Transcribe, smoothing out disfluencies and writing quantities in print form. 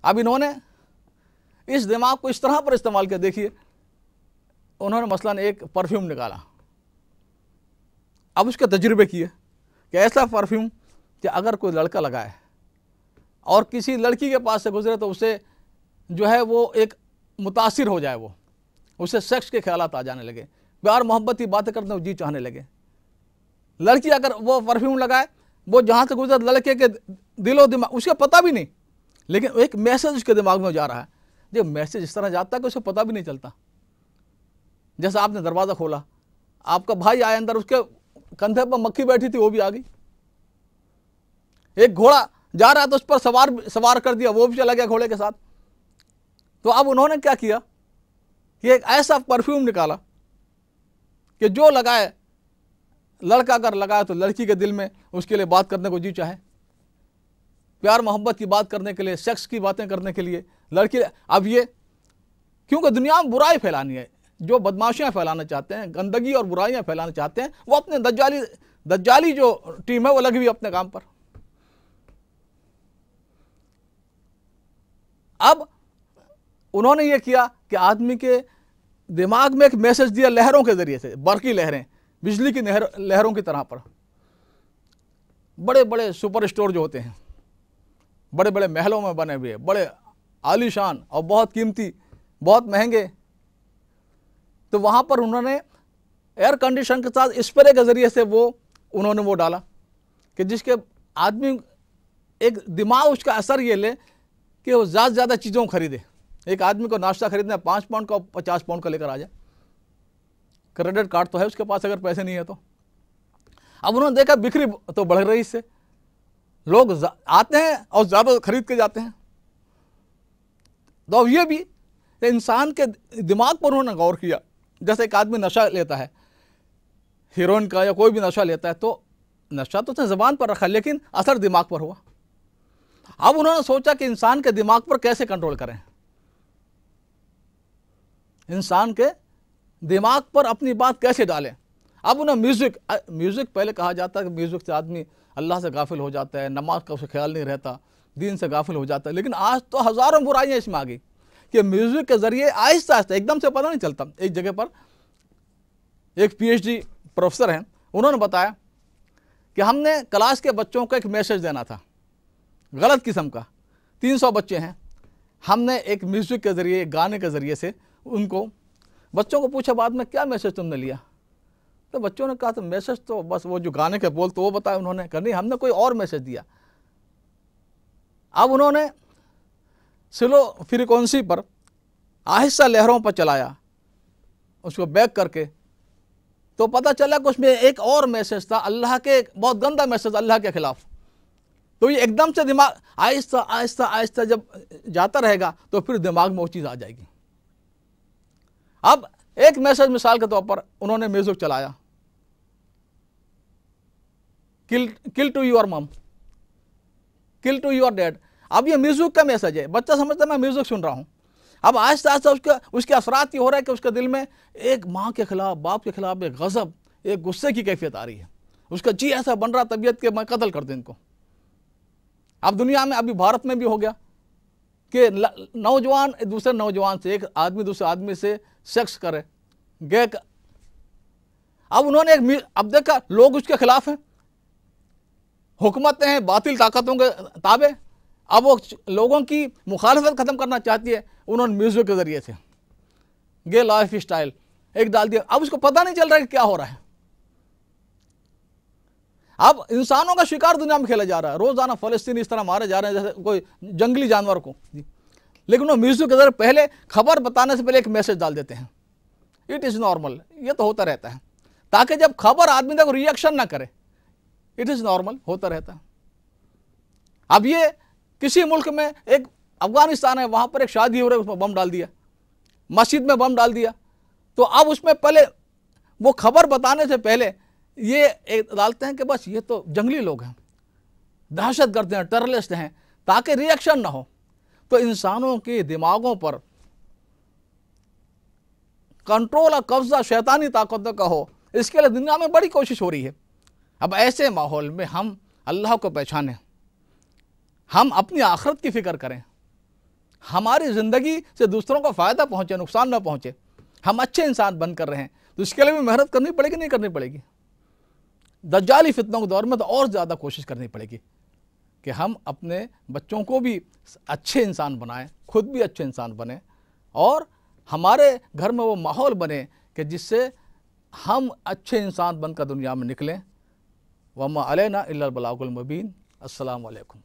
अब इन्होंने इस दिमाग को इस तरह पर इस्तेमाल किया। देखिए, उन्होंने मसलन एक परफ्यूम निकाला, अब उसके तजुर्बे किए कि ऐसा परफ्यूम कि अगर कोई लड़का लगाए और किसी लड़की के पास से गुजरे तो उसे जो है वो एक मुतासिर हो जाए, वो उसे सेक्स के ख्यालात आ जाने लगे, प्यार मोहब्बत की बातें करते जी चाहने लगे। लड़की अगर वो परफ्यूम लगाए, वो जहाँ से गुजरे लड़के के दिलो दिमाग, उसका पता भी नहीं, लेकिन एक मैसेज उसके दिमाग में जा रहा है। जो मैसेज इस तरह जाता है कि उसे पता भी नहीं चलता। जैसे आपने दरवाज़ा खोला, आपका भाई आया अंदर, उसके कंधे पर मक्खी बैठी थी, वो भी आ गई। एक घोड़ा जा रहा था, उस पर सवार कर दिया, वो भी चला गया घोड़े के साथ। तो अब उन्होंने क्या किया कि एक ऐसा परफ्यूम निकाला कि जो लगाए, लड़का अगर लगाए तो लड़की के दिल में उसके लिए बात करने को जी चाहे, प्यार मोहब्बत की बात करने के लिए, सेक्स की बातें करने के लिए लड़की। अब ये क्योंकि दुनिया में बुराई फैलानी है, जो बदमाशियां फैलाना चाहते हैं, गंदगी और बुराइयां फैलाना चाहते हैं, वो अपने दज्जाली जो टीम है वो लगी हुई अपने काम पर। अब उन्होंने ये किया कि आदमी के दिमाग में एक मैसेज दिया लहरों के जरिए से, बरकी लहरें, बिजली की लहरों की तरह पर। बड़े बड़े सुपर स्टोर जो होते हैं, बड़े बड़े महलों में बने हुए, बड़े आलीशान और बहुत कीमती, बहुत महंगे, तो वहाँ पर उन्होंने एयर कंडीशन के साथ स्प्रे के ज़रिए से उन्होंने वो डाला कि जिसके आदमी एक दिमाग उसका असर ये ले कि वो ज़्यादा से ज़्यादा चीज़ों खरीदे। एक आदमी को नाश्ता खरीदना 5 पाउंड का 50 पाउंड का लेकर आ जाए, क्रेडिट कार्ड तो है उसके पास, अगर पैसे नहीं है तो। अब उन्होंने देखा बिक्री तो बढ़ रही, इससे लोग आते हैं और ज़्यादा खरीद के जाते हैं। तो अब ये भी इंसान के दिमाग पर उन्होंने गौर किया। जैसे एक आदमी नशा लेता है, हीरोइन का या कोई भी नशा लेता है, तो नशा तो उसने ज़बान पर रखा, लेकिन असर दिमाग पर हुआ। अब उन्होंने सोचा कि इंसान के दिमाग पर कैसे कंट्रोल करें, इंसान के दिमाग पर अपनी बात कैसे डालें। अब उन्हें म्यूज़िक पहले कहा जाता है कि म्यूज़िक से आदमी अल्लाह से गाफिल हो जाता है, नमाज का उसे ख्याल नहीं रहता, दीन से गाफिल हो जाता है। लेकिन आज तो हज़ारों बुराइयाँ इसमें आ गई कि म्यूज़िक के ज़रिए आहिस्ता आहिस्ता, एकदम से पता नहीं चलता। एक जगह पर एक PhD प्रोफेसर हैं, उन्होंने बताया कि हमने क्लास के बच्चों को एक मैसेज देना था, गलत किस्म का। 300 बच्चे हैं, हमने एक म्यूज़िक के ज़रिए, गाने के ज़रिए से उनको, बच्चों को पूछा बाद में क्या मैसेज तुमने लिया, तो बच्चों ने कहा तो मैसेज तो बस वो जो गाने के बोल तो वो बताया। उन्होंने कहा नहीं, हमने कोई और मैसेज दिया। अब उन्होंने स्लो फ्रीक्वेंसी पर आहिस्ता लहरों पर चलाया उसको बैक करके, तो पता चला कि उसमें एक और मैसेज था, अल्लाह के, बहुत गंदा मैसेज अल्लाह के खिलाफ। तो ये एकदम से दिमाग आहिस्ता आहिस्ता आहिस्ता जब जाता रहेगा तो फिर दिमाग में वो चीज़ आ जाएगी। अब एक मैसेज मिसाल के तौर पर उन्होंने म्यूजिक चलाया, किल टू योर मम, किल टू योर डैड। अब ये म्यूजिक का मैसेज है, बच्चा समझता है मैं म्यूजिक सुन रहा हूँ। अब आहिस्ता आहिस्ता उसके असरात ये हो रहा है कि उसके दिल में एक माँ के खिलाफ, बाप के खिलाफ एक गज़ब, एक गुस्से की कैफियत आ रही है। उसका जी ऐसा बन रहा तबीयत के मैं कत्ल कर दूं इनको। अब दुनिया में, अभी भारत में भी हो गया कि नौजवान दूसरे नौजवान से, एक आदमी दूसरे आदमी से सेक्स करे, गे। अब उन्होंने अब देखा लोग उसके खिलाफ हैं, हुकूमतें हैं बातिल ताकतों के ताबे। अब वो लोगों की मुखालफत ख़त्म करना चाहती है, उन्होंने म्यूजिक के ज़रिए से गे लाइफ स्टाइल एक डाल दिया। अब उसको पता नहीं चल रहा है कि क्या हो रहा है। अब इंसानों का शिकार दुनिया में खेला जा रहा है, रोज़ाना फ़लस्तीनी इस तरह मारे जा रहे हैं जैसे कोई जंगली जानवर को। लेकिन वो म्यूजिक के ज़रिए पहले खबर बताने से पहले एक मैसेज डाल देते हैं, इट इज़ नॉर्मल। ये तो होता रहता है, ताकि जब खबर आदमी तक रिएक्शन ना करे, इट इज़ नॉर्मल होता रहता है। अब ये किसी मुल्क में, एक अफगानिस्तान है, वहाँ पर एक शादी हो रही है, उसमें बम डाल दिया, मस्जिद में बम डाल दिया। तो अब उसमें पहले वो खबर बताने से पहले ये डालते हैं कि बस ये तो जंगली लोग हैं, दहशत गर्द हैं, टेररिस्ट हैं, ताकि रिएक्शन ना हो। तो इंसानों के दिमागों पर कंट्रोल और कब्जा शैतानी ताकतों का हो, इसके लिए दुनिया में बड़ी कोशिश हो रही है। अब ऐसे माहौल में हम अल्लाह को पहचानें, हम अपनी आखिरत की फ़िक्र करें, हमारी ज़िंदगी से दूसरों को फ़ायदा पहुँचे, नुकसान ना पहुँचे, हम अच्छे इंसान बन कर रहे हैं, तो इसके लिए भी मेहनत करनी पड़ेगी, नहीं करनी पड़ेगी? दज्जाली फितनों के दौर में तो और ज़्यादा कोशिश करनी पड़ेगी कि हम अपने बच्चों को भी अच्छे इंसान बनाएं, खुद भी अच्छे इंसान बने, और हमारे घर में वो माहौल बने कि जिससे हम अच्छे इंसान बनकर दुनिया में निकलें। वमा अलैना इल्लल बलागुल मुबीन। अस्सलामु अलैकुम।